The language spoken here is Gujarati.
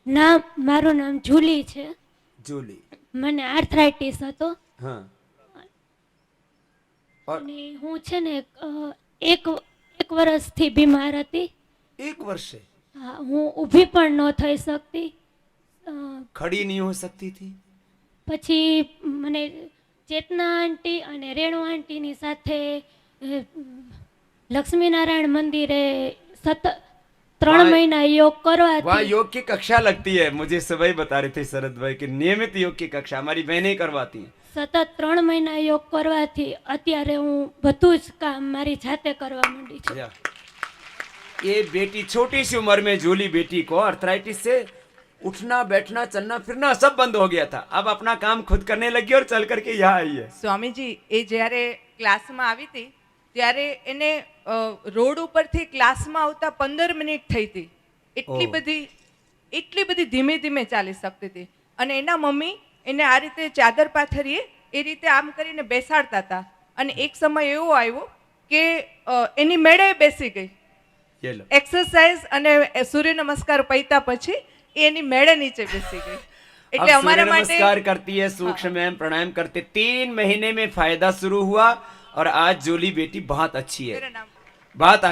નામ મારું નામ જુલી છે. जूली. મને આર્થરાઇટિસ હતો हाँ. और અને હું છે ને એક એક વર્ષથી બીમાર હતી. 1 वर्ष से હા, હું ઊભી પણ ન થઈ શકતી. અ, खड़ी नहीं हो सकती थी. પછી મને ચેતના આંટી અને રેણુ આંટીની સાથે લક્ષ્મીનારાયણ મંદિરે સતત 3 વાહ. મહિના યોગ वहाँ કરવાથી योग की कक्षा लगती है. मुझे सुबह ही बता रहे थे शरद भाई कि नियमित योग की कक्षा हमारी बहनें करवाती हैं. સતત 3 મહિના યોગ કરવાથી અત્યારે હું બધું જ કામ મારી જાતે કરવા માંડી છું. या. ये बेटी छोटी सी उम्र में जूली बेटी को अर्थराइटिस से उठना बैठना चलना फिरना सब बंद हो गया था. अब अपना काम खुद करने लगी और चल करके यहाँ आई है. સ્વામીજી એ જ્યારે ક્લાસમાં આવી હતી ત્યારે એને રોડ ઉપરથી ક્લાસમાં આવતા 15 મિનિટ થઈ હતી. એટલી ઓહ. બધી ધીમે ધીમે ચાલી શકતી હતી. અને એના મમ્મી એને આ રીતે ચાદર પાથરીએ એ રીતે આમ કરીને બેસાડતા હતા. અને એક સમય એવો આવ્યો કે એની મેળે બેસી ગઈ. ये लो. એક્સરસાઇઝ અને સૂર્ય નમસ્કાર પૈતા પછી એ એની મેળે નીચે બેસી ગઈ. अब એટલે सूर्य અમારા માટે नमस्कार करती है, सूक्ष्म व्यायाम प्राणायाम करते 3 महीने में फायदा शुरू हुआ और आज जूली बेटी बहुत अच्छी है. मेरा नाम बहुत